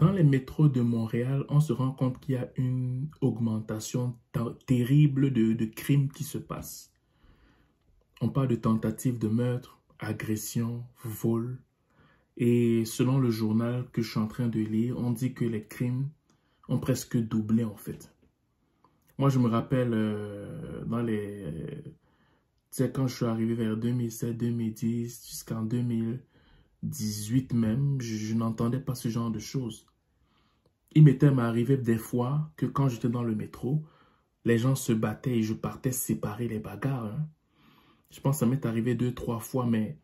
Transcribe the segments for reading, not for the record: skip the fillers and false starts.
Dans les métros de Montréal, on se rend compte qu'il y a une augmentation terrible de crimes qui se passent. On parle de tentatives de meurtre, agressions, vols. Et selon le journal que je suis en train de lire, on dit que les crimes ont presque doublé en fait. Moi, je me rappelle tu sais, quand je suis arrivé vers 2007, 2010, jusqu'en 2018 même, je n'entendais pas ce genre de choses. Il m'était arrivé des fois que quand j'étais dans le métro, les gens se battaient et je partais séparer les bagarres. Hein. Je pense que ça m'est arrivé 2-3 fois, mais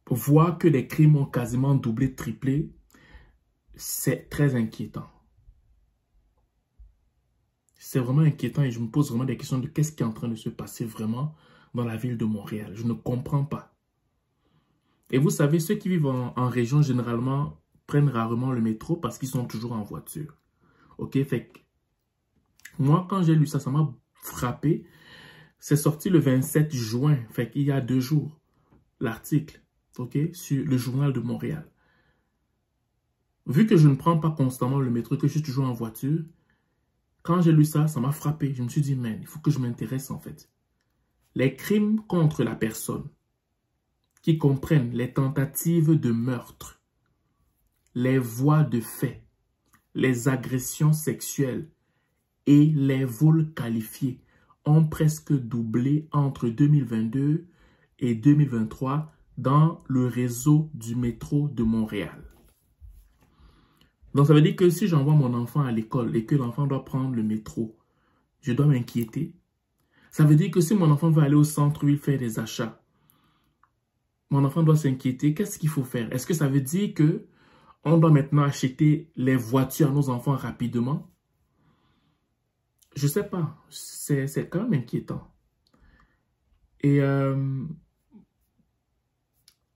voir que les crimes ont quasiment doublé, triplé, c'est très inquiétant. C'est vraiment inquiétant et je me pose vraiment des questions de qu'est-ce qui est en train de se passer vraiment dans la ville de Montréal. Je ne comprends pas. Et vous savez, ceux qui vivent en région, généralement, prennent rarement le métro parce qu'ils sont toujours en voiture. Ok, fait que moi, quand j'ai lu ça, ça m'a frappé. C'est sorti le 27 juin, fait qu'il y a 2 jours, l'article, ok, sur le journal de Montréal. Vu que je ne prends pas constamment le métro, que je suis toujours en voiture, quand j'ai lu ça, ça m'a frappé. Je me suis dit, man, il faut que je m'intéresse en fait. Les crimes contre la personne, qui comprennent les tentatives de meurtre, les voies de fait, les agressions sexuelles et les vols qualifiés ont presque doublé entre 2022 et 2023 dans le réseau du métro de Montréal. Donc, ça veut dire que si j'envoie mon enfant à l'école et que l'enfant doit prendre le métro, je dois m'inquiéter. Ça veut dire que si mon enfant veut aller au centre-ville faire des achats, mon enfant doit s'inquiéter. Qu'est-ce qu'il faut faire? Est-ce que ça veut dire que on doit maintenant acheter les voitures à nos enfants rapidement? Je ne sais pas. C'est quand même inquiétant. Et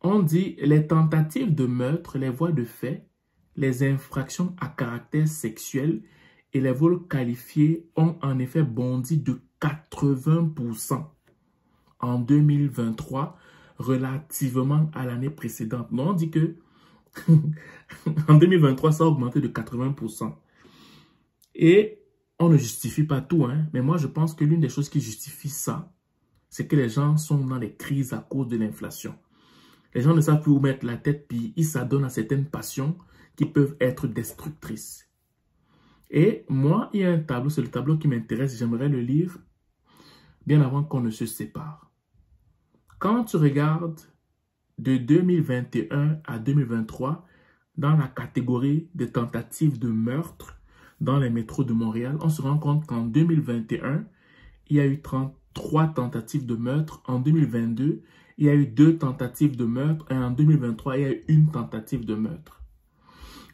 on dit les tentatives de meurtre, les voies de fait, les infractions à caractère sexuel et les vols qualifiés ont en effet bondi de 80% en 2023 relativement à l'année précédente. Donc on dit que en 2023, ça a augmenté de 80%. Et on ne justifie pas tout, hein, mais moi je pense que l'une des choses qui justifie ça, c'est que les gens sont dans les crises à cause de l'inflation. Les gens ne savent plus où mettre la tête, puis ils s'adonnent à certaines passions qui peuvent être destructrices. Et moi, il y a un tableau, c'est le tableau qui m'intéresse, j'aimerais le lire bien avant qu'on ne se sépare. Quand tu regardes de 2021 à 2023, dans la catégorie des tentatives de meurtre dans les métros de Montréal, on se rend compte qu'en 2021, il y a eu 33 tentatives de meurtre. En 2022, il y a eu 2 tentatives de meurtre. Et en 2023, il y a eu 1 tentative de meurtre.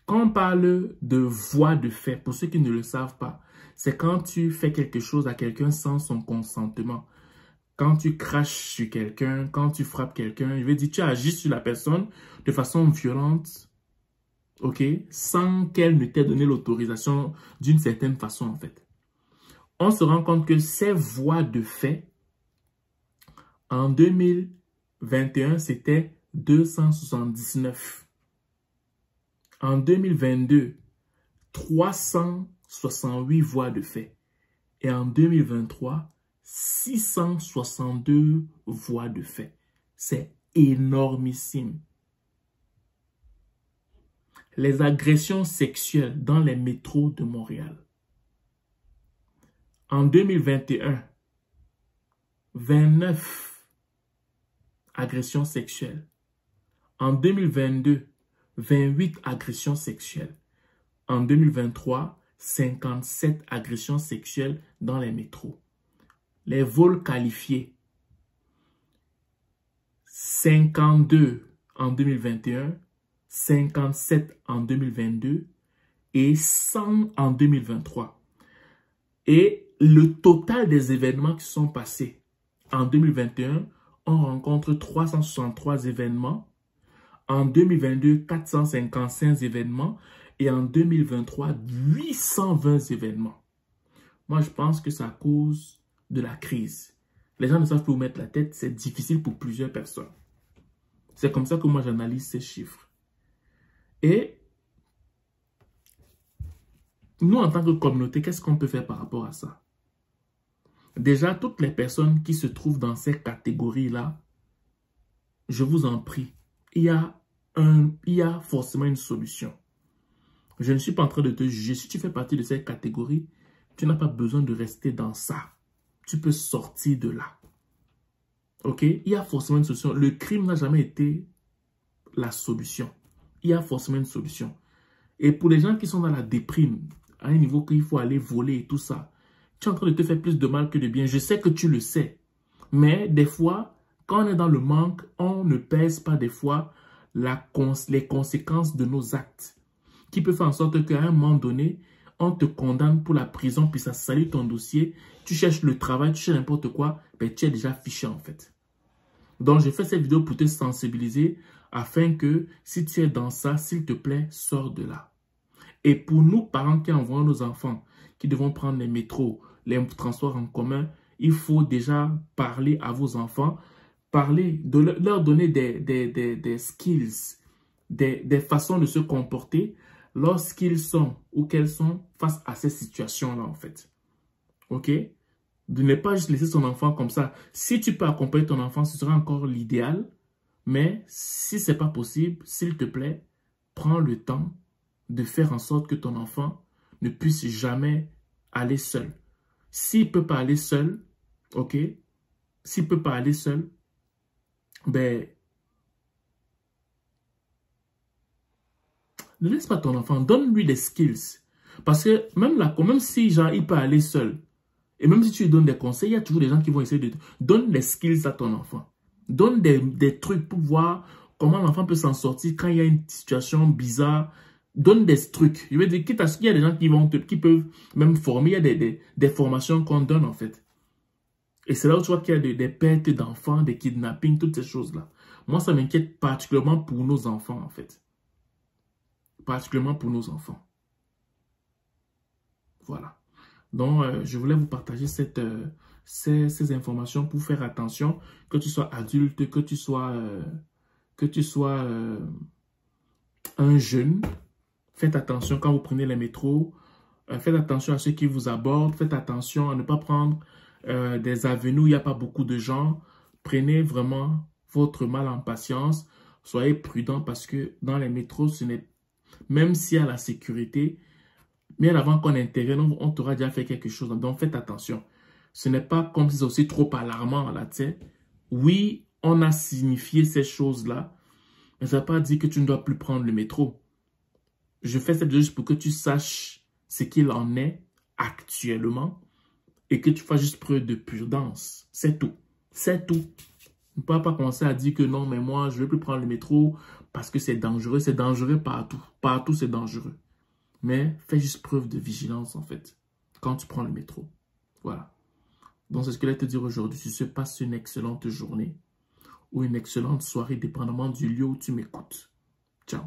Quand on parle de voie de fait, pour ceux qui ne le savent pas, c'est quand tu fais quelque chose à quelqu'un sans son consentement. Quand tu craches sur quelqu'un, quand tu frappes quelqu'un, je veux dire, tu agis sur la personne de façon violente, ok, sans qu'elle ne t'ait donné l'autorisation d'une certaine façon, en fait. On se rend compte que ces voies de fait, en 2021, c'était 279. En 2022, 368 voies de fait. Et en 2023, 662 voies de fait. C'est énormissime. Les agressions sexuelles dans les métros de Montréal. En 2021, 29 agressions sexuelles. En 2022, 28 agressions sexuelles. En 2023, 57 agressions sexuelles dans les métros. Les vols qualifiés, 52 en 2021, 57 en 2022 et 100 en 2023. Et le total des événements qui sont passés en 2021, on rencontre 363 événements. En 2022, 455 événements. Et en 2023, 820 événements. Moi, je pense que c'est à cause de la crise. Les gens ne savent plus où mettre la tête. C'est difficile pour plusieurs personnes. C'est comme ça que moi, j'analyse ces chiffres. Et nous, en tant que communauté, qu'est-ce qu'on peut faire par rapport à ça? Déjà, toutes les personnes qui se trouvent dans ces catégories-là, je vous en prie, il y a forcément une solution. Je ne suis pas en train de te juger. Si tu fais partie de ces catégories, tu n'as pas besoin de rester dans ça. Tu peux sortir de là. Ok? Il y a forcément une solution. Le crime n'a jamais été la solution. Il y a forcément une solution. Et pour les gens qui sont dans la déprime, à un niveau qu'il faut aller voler et tout ça, tu es en train de te faire plus de mal que de bien. Je sais que tu le sais. Mais des fois, quand on est dans le manque, on ne pèse pas des fois les conséquences de nos actes. Qui peut faire en sorte qu'à un moment donné, on te condamne pour la prison, puis ça salit ton dossier. Tu cherches le travail, tu cherches n'importe quoi, ben tu es déjà fiché en fait. Donc, j'ai fait cette vidéo pour te sensibiliser afin que si tu es dans ça, s'il te plaît, sors de là. Et pour nous, parents qui envoient nos enfants, qui devons prendre les métros, les transports en commun, il faut déjà parler à vos enfants, leur donner des skills, des façons de se comporter lorsqu'ils sont ou qu'elles sont face à ces situations-là, en fait. OK? De ne pas juste laisser son enfant comme ça. Si tu peux accompagner ton enfant, ce sera encore l'idéal. Mais si ce n'est pas possible, s'il te plaît, prends le temps de faire en sorte que ton enfant ne puisse jamais aller seul. S'il ne peut pas aller seul, OK? S'il ne peut pas aller seul, ben, ne laisse pas ton enfant, donne-lui des skills. Parce que même si genre, il peut aller seul, et même si tu lui donnes des conseils, il y a toujours des gens qui vont essayer de... Donne des skills à ton enfant. Donne des trucs pour voir comment l'enfant peut s'en sortir quand il y a une situation bizarre. Donne des trucs. Je veux dire, quitte à ce qu'il y a des gens qui peuvent même former. Il y a des formations qu'on donne en fait. Et c'est là où tu vois qu'il y a des pertes d'enfants, des kidnappings, toutes ces choses-là. Moi, ça m'inquiète particulièrement pour nos enfants en fait. Particulièrement pour nos enfants. Voilà. Donc, je voulais vous partager ces informations pour faire attention, que tu sois adulte, que tu sois un jeune. Faites attention quand vous prenez les métros. Faites attention à ceux qui vous abordent. Faites attention à ne pas prendre des avenues où il n'y a pas beaucoup de gens. Prenez vraiment votre mal en patience. Soyez prudents parce que dans les métros, même s'il y a la sécurité, bien avant qu'on intervienne, on t'aura déjà fait quelque chose. Donc, faites attention. Ce n'est pas comme si c'est aussi trop alarmant, là, tu sais. Oui, on a signifié ces choses-là, mais ça ne veut pas dire que tu ne dois plus prendre le métro. Je fais cette vidéo juste pour que tu saches ce qu'il en est actuellement et que tu fasses juste preuve de prudence. C'est tout. C'est tout. On ne peut pas commencer à dire que non, mais moi, je ne veux plus prendre le métro parce que c'est dangereux. C'est dangereux partout. Partout, c'est dangereux. Mais fais juste preuve de vigilance, en fait, quand tu prends le métro. Voilà. Donc, c'est ce que je vais te dire aujourd'hui. Si tu passes une excellente journée ou une excellente soirée, dépendamment du lieu où tu m'écoutes. Ciao.